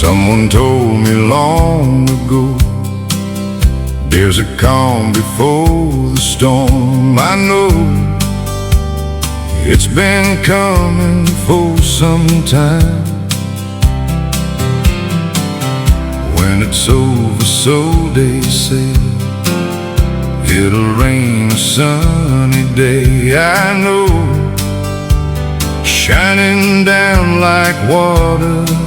Someone told me long ago, there's a calm before the storm. I know it's been coming for some time. When it's over, so they say, it'll rain a sunny day. I know, shining down like water